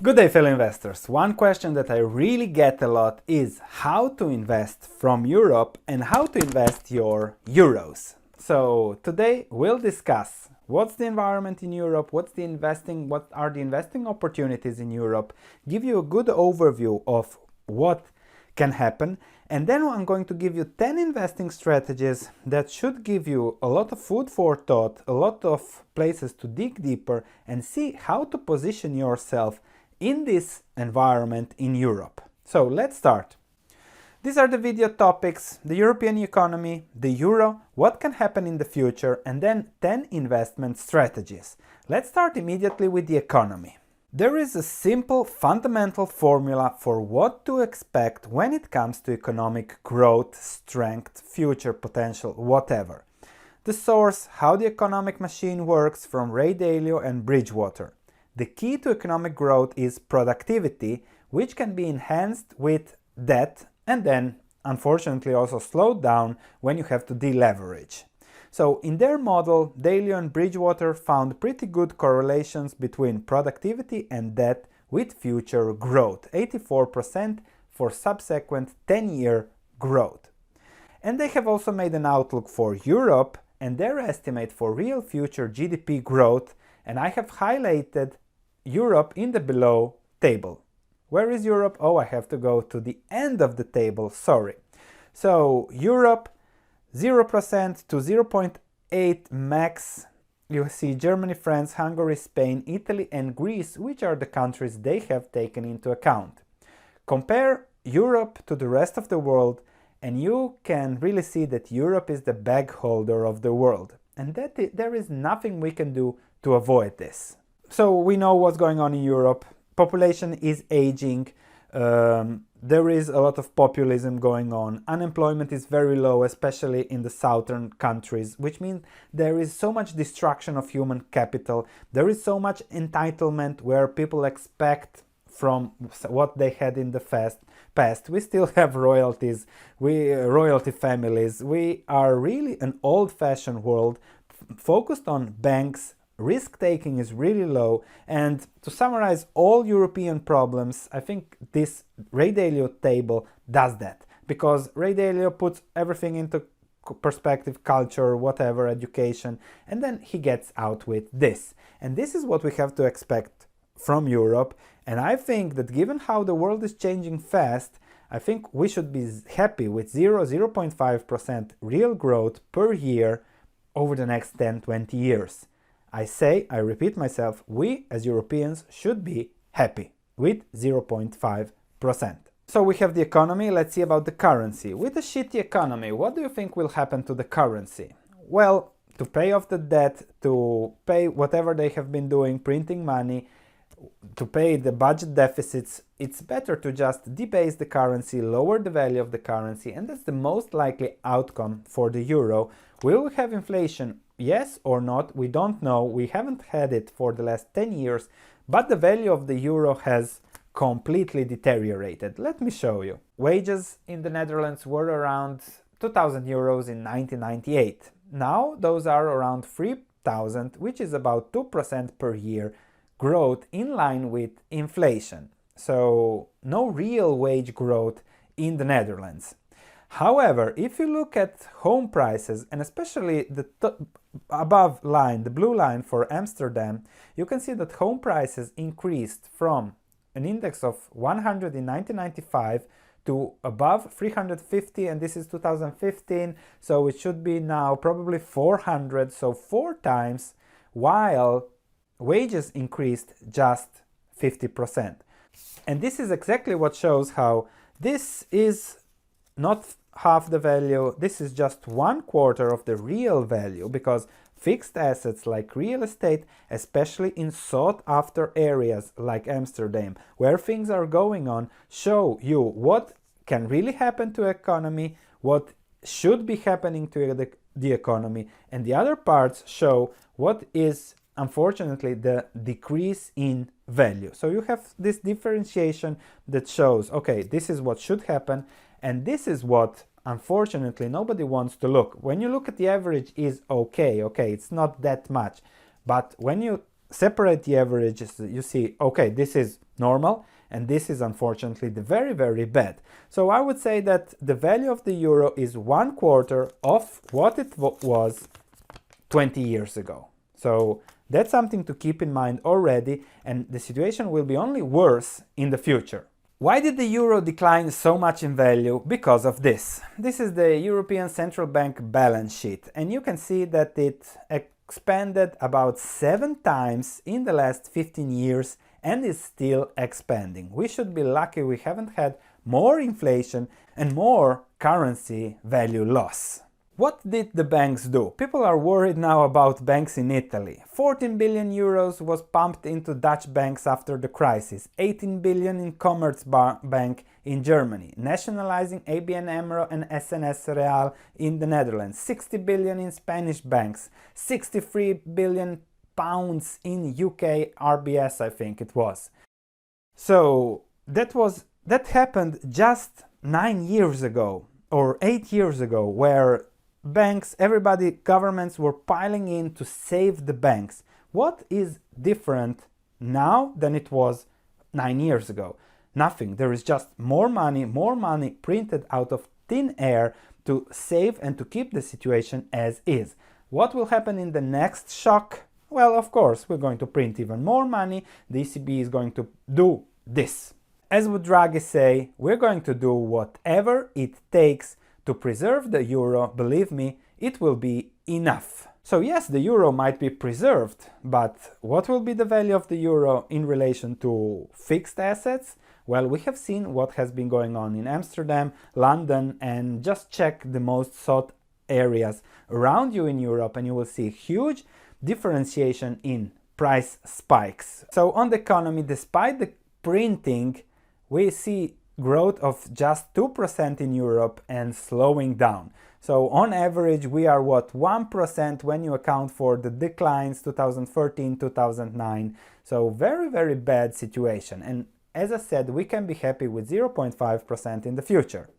Good day, fellow investors. One question that I really get a lot is how to invest from Europe and how to invest your euros. So today we'll discuss what's the environment in Europe, what are the investing opportunities in Europe, give you a good overview of what can happen, and then I'm going to give you 10 investing strategies that should give you a lot of food for thought, a lot of places to dig deeper and see how to position yourself in this environment in Europe. So let's start. These are the video topics: the European economy, the euro, what can happen in the future, and then 10 investment strategies. Let's start immediately with the economy. There is a simple fundamental formula for what to expect when it comes to economic growth, strength, future potential, whatever. The source, how the economic machine works, from Ray Dalio and Bridgewater. The key to economic growth is productivity, which can be enhanced with debt and then, unfortunately, also slowed down when you have to deleverage. So in their model, Dalio and Bridgewater found pretty good correlations between productivity and debt with future growth, 84% for subsequent 10-year growth. And they have also made an outlook for Europe and their estimate for real future GDP growth, and I have highlighted Europe in the below table. Where is Europe? Oh, I have to go to the end of the table, sorry. So Europe, 0% to 0.8 max. You see Germany, France, Hungary, Spain, Italy and Greece, which are the countries they have taken into account. Compare Europe to the rest of the world and you can really see that Europe is the bag holder of the world, and that there is nothing we can do to avoid this. So we know what's going on in Europe. Population is aging. There is a lot of populism going on. Unemployment is very low, especially in the southern countries, which means there is so much destruction of human capital. There is so much entitlement where people expect from what they had in the past. We still have royalties, royalty families. We are really an old-fashioned world focused on banks. Risk-taking is really low, and to summarize all European problems, I think this Ray Dalio table does that, because Ray Dalio puts everything into perspective, culture, whatever, education, and then he gets out with this. And this is what we have to expect from Europe, and I think that given how the world is changing fast, I think we should be happy with 0.5% real growth per year over the next 10-20 years. I repeat myself, we as Europeans should be happy with 0.5%. So we have the economy, let's see about the currency. With a shitty economy, what do you think will happen to the currency? Well, to pay off the debt, to pay whatever they have been doing, printing money, to pay the budget deficits, it's better to just debase the currency, lower the value of the currency, and that's the most likely outcome for the euro. Will we have inflation? Yes or not, we don't know. We haven't had it for the last 10 years, but the value of the euro has completely deteriorated. Let me show you. Wages in the Netherlands were around 2,000 euros in 1998. Now those are around 3,000, which is about 2% per year growth in line with inflation. So no real wage growth in the Netherlands. However, if you look at home prices, and especially the above line, the blue line for Amsterdam, you can see that home prices increased from an index of 100 in 1995 to above 350, and this is 2015, so it should be now probably 400, so 4 times, while wages increased just 50%. And this is exactly what shows how this is not half the value, this is just 1/4 of the real value, because fixed assets like real estate, especially in sought after areas like Amsterdam, where things are going on, show you what can really happen to economy, what should be happening to the economy, and the other parts show what is unfortunately the decrease in value. So you have this differentiation that shows, okay, this is what should happen, and this is what unfortunately nobody wants to look. When you look at the average is okay, it's not that much, but when you separate the averages, you see, okay, this is normal, and this is unfortunately the very, very bad. So I would say that the value of the euro is 1/4 of what it was 20 years ago. So that's something to keep in mind already, and the situation will be only worse in the future. Why did the euro decline so much in value? Because of this. This is the European Central Bank balance sheet, and you can see that it expanded about 7 times in the last 15 years and is still expanding. We should be lucky we haven't had more inflation and more currency value loss. What did the banks do? People are worried now about banks in Italy. 14 billion euros was pumped into Dutch banks after the crisis, 18 billion in Commerzbank in Germany, nationalizing ABN AMRO and SNS Real in the Netherlands, 60 billion in Spanish banks, 63 billion pounds in UK RBS, I think it was. So that happened just 9 years ago or 8 years ago, where banks, everybody, governments were piling in to save the banks. What is different now than it was 9 years ago? Nothing. There is just more money printed out of thin air to save and to keep the situation as is. What will happen in the next shock? Well, of course, we're going to print even more money. The ECB is going to do this. As would Draghi say, we're going to do whatever it takes to preserve the euro. Believe me, it will be enough. So yes, the euro might be preserved, but what will be the value of the euro in relation to fixed assets? Well, we have seen what has been going on in Amsterdam, London, and just check the most sought areas around you in Europe and you will see huge differentiation in price spikes. So on the economy, despite the printing, we see growth of just 2% in Europe and slowing down. So on average, we are 1% when you account for the declines 2013, 2009. So very, very bad situation. And as I said, we can be happy with 0.5% in the future.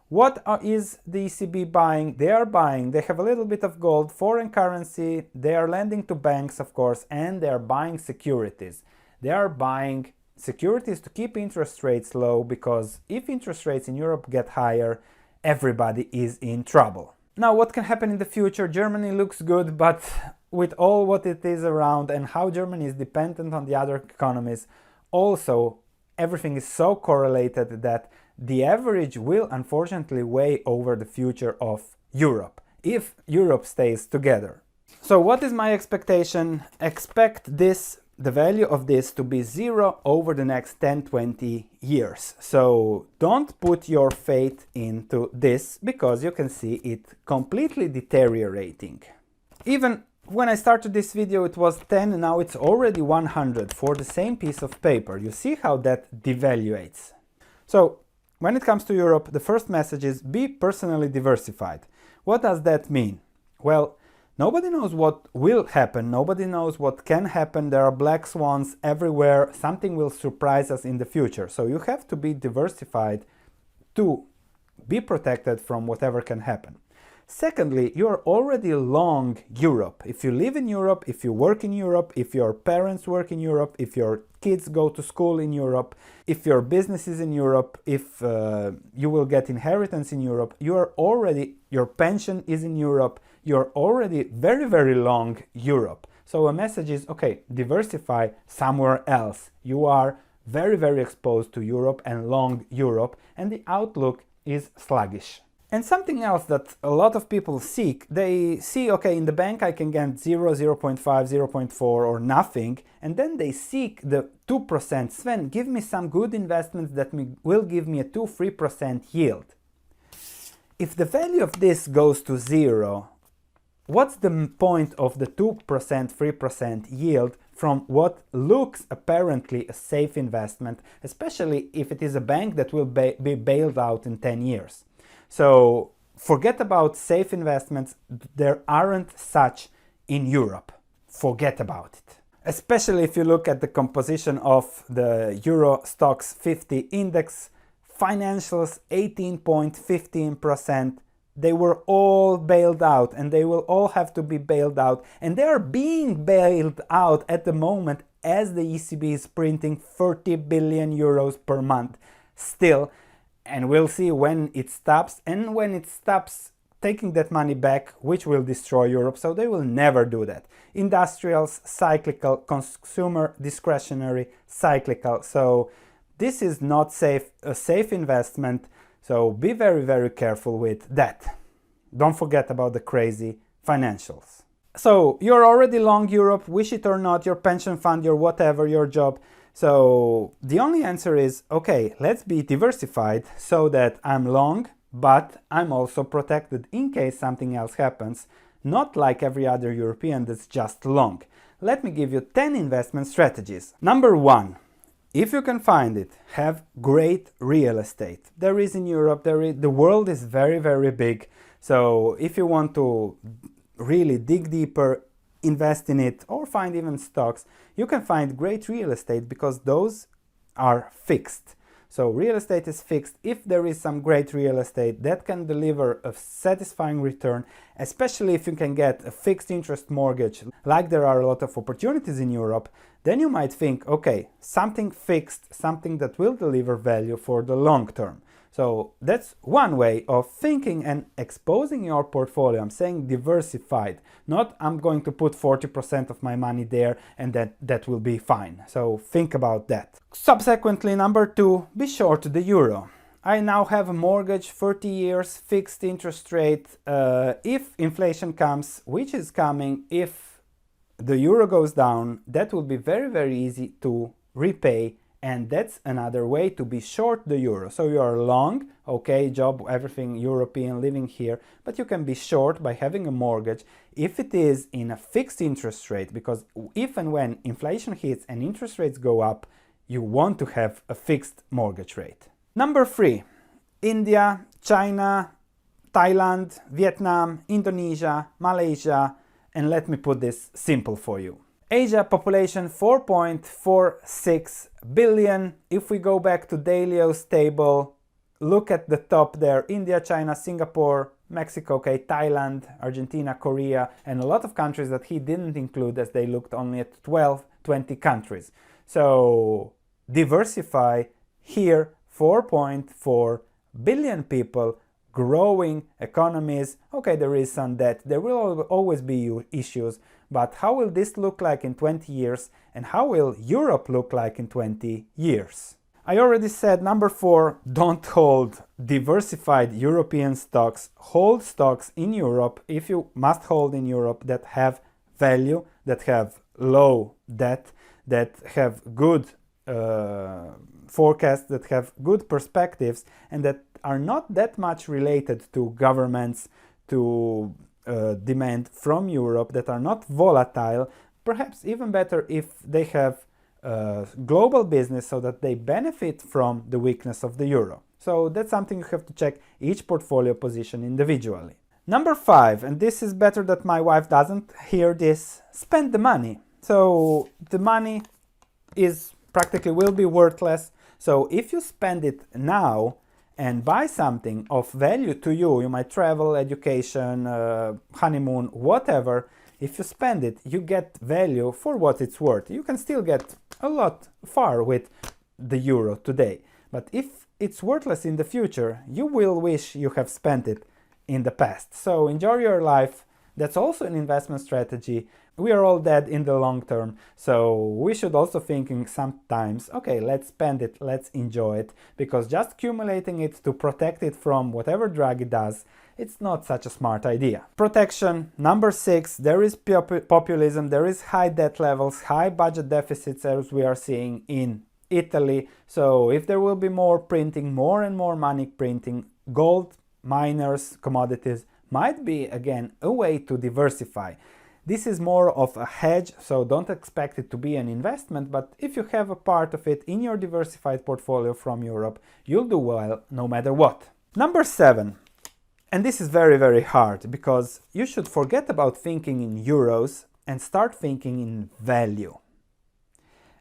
What is the ECB buying? They are buying, they have a little bit of gold, foreign currency, they are lending to banks, of course, and they are buying securities. They are buying securities to keep interest rates low, because if interest rates in Europe get higher, everybody is in trouble. Now, what can happen in the future? Germany looks good, but with all what it is around and how Germany is dependent on the other economies, also everything is so correlated that the average will unfortunately weigh over the future of Europe, if Europe stays together. So what is my expectation? Expect this, the value of this, to be zero over the next 10-20 years. So don't put your faith into this, because you can see it completely deteriorating. Even when I started this video it was 10, and now it's already 100 for the same piece of paper. You see how that devaluates. So when it comes to Europe, the first message is be personally diversified. What does that mean? Well, nobody knows what will happen, nobody knows what can happen, there are black swans everywhere, something will surprise us in the future. So you have to be diversified to be protected from whatever can happen. Secondly, you are already long Europe. If you live in Europe, if you work in Europe, if your parents work in Europe, if your kids go to school in Europe, if your business is in Europe, if you will get inheritance in Europe, your pension is in Europe, you're already very, very long Europe. So a message is, okay, diversify somewhere else. You are very, very exposed to Europe and long Europe, and the outlook is sluggish. And something else that a lot of people seek, they see, okay, in the bank I can get 0, 0.5, 0.4 or nothing, and then they seek the 2%. Sven, give me some good investments that will give me a 2-3% yield. If the value of this goes to 0, what's the point of the 2%, 3% yield from what looks apparently a safe investment, especially if it is a bank that will be bailed out in 10 years? So forget about safe investments, there aren't such in Europe. Forget about it. Especially if you look at the composition of the Euro Stoxx 50 index, financials 18.15%, they were all bailed out, and they will all have to be bailed out, and they are being bailed out at the moment as the ECB is printing 30 billion euros per month still, and we'll see when it stops, and when it stops taking that money back, which will destroy Europe, so they will never do that. Industrials, cyclical, consumer discretionary, cyclical, so this is not a safe investment, so be very, very careful with that. Don't forget about the crazy financials. So you're already long Europe, wish it or not, your pension fund, your whatever, your job. So the only answer is, okay, let's be diversified so that I'm long, but I'm also protected in case something else happens, not like every other European that's just long. Let me give you 10 investment strategies. Number 1. If you can find it, have great real estate. There is in Europe, the world is very, very big. So if you want to really dig deeper, invest in it, or find even stocks, you can find great real estate because those are fixed. So real estate is fixed. If there is some great real estate that can deliver a satisfying return, especially if you can get a fixed interest mortgage, like there are a lot of opportunities in Europe, then you might think, okay, something fixed, something that will deliver value for the long term. So that's one way of thinking and exposing your portfolio. I'm saying diversified, not I'm going to put 40% of my money there and that will be fine. So think about that. Subsequently, number 2, be short the euro. I now have a mortgage, 30 years, fixed interest rate. If inflation comes, which is coming, if the euro goes down, that will be very, very easy to repay. And that's another way to be short the euro. So you are long, okay, job, everything European, living here, but you can be short by having a mortgage if it is in a fixed interest rate, because if and when inflation hits and interest rates go up, you want to have a fixed mortgage rate. Number 3, India, China, Thailand, Vietnam, Indonesia, Malaysia, and let me put this simple for you. Asia population 4.46 billion. If we go back to Dalio's table, look at the top there, India, China, Singapore, Mexico, okay, Thailand, Argentina, Korea, and a lot of countries that he didn't include as they looked only at 12, 20 countries. So diversify here, 4.4 billion people, growing economies. Okay, there is some debt, there will always be issues, but how will this look like in 20 years and how will Europe look like in 20 years? I already said number 4, don't hold diversified European stocks. Hold stocks in Europe, if you must hold in Europe, that have value, that have low debt, that have good forecasts, that have good perspectives, and that are not that much related to governments, to demand from Europe, that are not volatile, perhaps even better if they have global business so that they benefit from the weakness of the euro. So that's something you have to check each portfolio position individually. Number 5, and this is better that my wife doesn't hear this, spend the money. So the money is practically will be worthless. So if you spend it now and buy something of value to you, you might travel, education, honeymoon, whatever. If you spend it, you get value for what it's worth. You can still get a lot far with the euro today. But if it's worthless in the future, you will wish you have spent it in the past. So enjoy your life. That's also an investment strategy. We are all dead in the long term, so we should also thinking sometimes, okay, let's spend it, let's enjoy it, because just accumulating it to protect it from whatever drag it does, it's not such a smart idea. Protection, number 6, there is populism, there is high debt levels, high budget deficits as we are seeing in Italy. So if there will be more printing, more and more money printing, gold, miners, commodities might be again a way to diversify. This is more of a hedge, so don't expect it to be an investment, but if you have a part of it in your diversified portfolio from Europe, you'll do well no matter what. Number 7, and this is very, very hard because you should forget about thinking in euros and start thinking in value.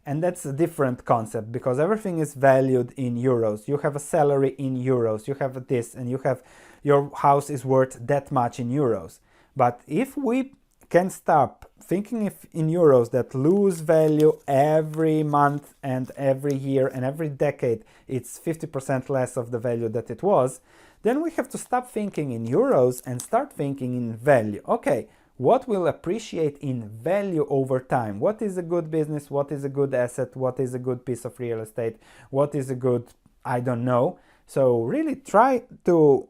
And that's a different concept because everything is valued in euros. You have a salary in euros, you have this, and you have your house is worth that much in euros. But if we can stop thinking in euros that lose value every month and every year and every decade, it's 50% less of the value that it was, then we have to stop thinking in euros and start thinking in value. Okay, what will appreciate in value over time? What is a good business? What is a good asset? What is a good piece of real estate? What is a good, I don't know. So really try to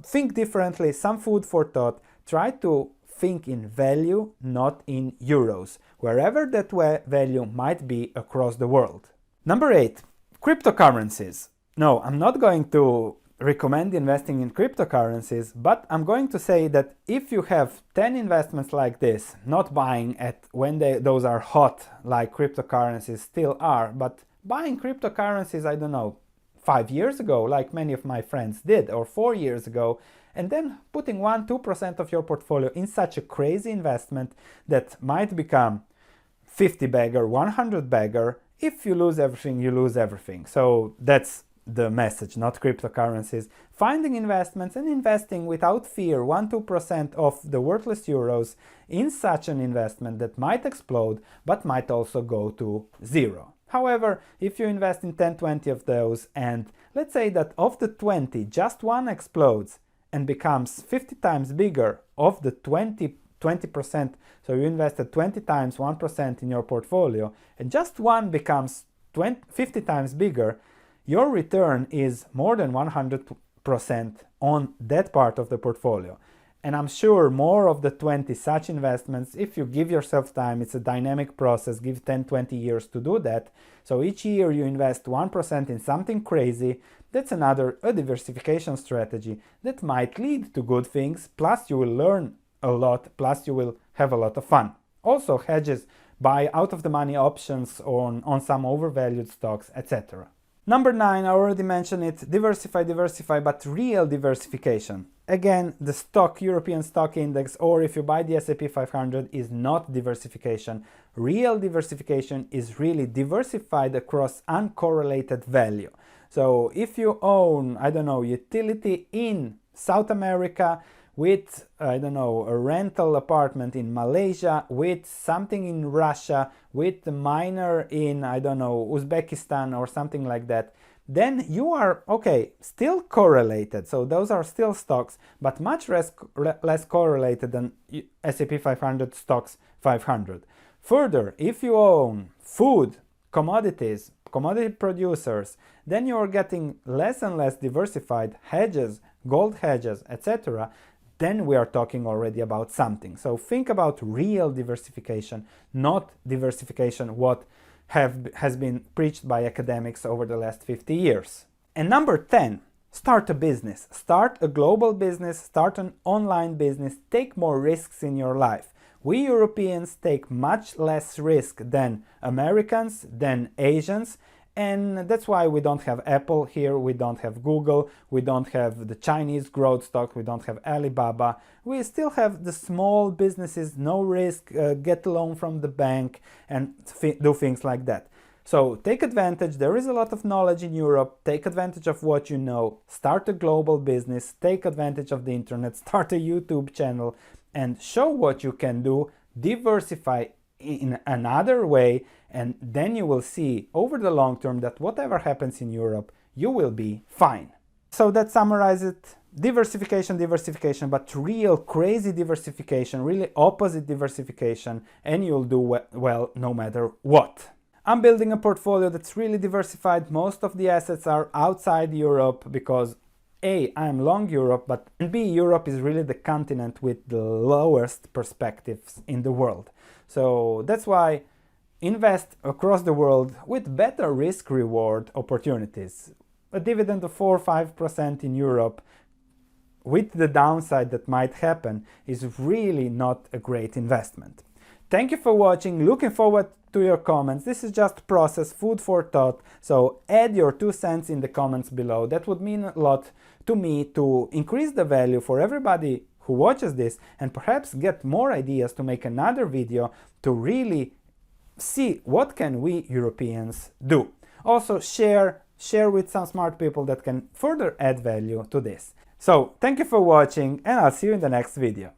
think differently, some food for thought. Try to think in value, not in euros, wherever that value might be across the world. Number 8, cryptocurrencies. No, I'm not going to recommend investing in cryptocurrencies, but I'm going to say that if you have 10 investments like this, not buying at when those are hot like cryptocurrencies still are, but buying cryptocurrencies, I don't know, 5 years ago, like many of my friends did, or 4 years ago, and then putting 1-2% of your portfolio in such a crazy investment that might become 50 bagger, 100 bagger. If you lose everything, you lose everything. So that's the message, not cryptocurrencies. Finding investments and investing without fear, 1-2% of the worthless euros in such an investment that might explode, but might also go to zero. However, if you invest in 10-20 of those, and let's say that of the 20, just one explodes and becomes 50 times bigger of the 20%, so you invested 20 times 1% in your portfolio, and just one becomes 50 times bigger, your return is more than 100% on that part of the portfolio. And I'm sure more of the 20 such investments, if you give yourself time, it's a dynamic process, give 10-20 years to do that. So each year you invest 1% in something crazy. That's a diversification strategy that might lead to good things, plus you will learn a lot, plus you will have a lot of fun. Also hedges, buy out of the money options on some overvalued stocks, etc. Number 9, I already mentioned it, diversify, but real diversification. Again, the European stock index, or if you buy the S&P 500, is not diversification. Real diversification is really diversified across uncorrelated value. So if you own, I don't know, utility in South America, with, I don't know, a rental apartment in Malaysia, with something in Russia, with a miner in, I don't know, Uzbekistan or something like that, then you are, okay, still correlated. So those are still stocks, but much less correlated than S&P 500 stocks 500. Further, if you own food, commodities, commodity producers, then you are getting less and less diversified hedges, gold hedges, etc. Then we are talking already about something. So think about real diversification, not diversification what has been preached by academics over the last 50 years. And number 10, start a business. Start a global business, start an online business, take more risks in your life. We Europeans take much less risk than Americans, than Asians, and that's why we don't have Apple here, we don't have Google, we don't have the Chinese growth stock, we don't have Alibaba. We still have the small businesses, no risk, get a loan from the bank and do things like that. So take advantage, there is a lot of knowledge in Europe, take advantage of what you know, start a global business, take advantage of the internet, start a YouTube channel and show what you can do, diversify in another way, and then you will see over the long term that whatever happens in Europe, you will be fine. So that summarizes it. Diversification, but real crazy diversification, really opposite diversification, and you'll do well no matter what. I'm building a portfolio that's really diversified. Most of the assets are outside Europe because A, I'm long Europe, but B, Europe is really the continent with the lowest perspectives in the world. So that's why invest across the world with better risk-reward opportunities. A dividend of 4 or 5% in Europe with the downside that might happen is really not a great investment. Thank you for watching. Looking forward to your comments. This is just process, food for thought. So add your 2 cents in the comments below. That would mean a lot to me to increase the value for everybody who watches this and perhaps get more ideas to make another video to really see what can we Europeans do. Also share with some smart people that can further add value to this. So thank you for watching, and I'll see you in the next video.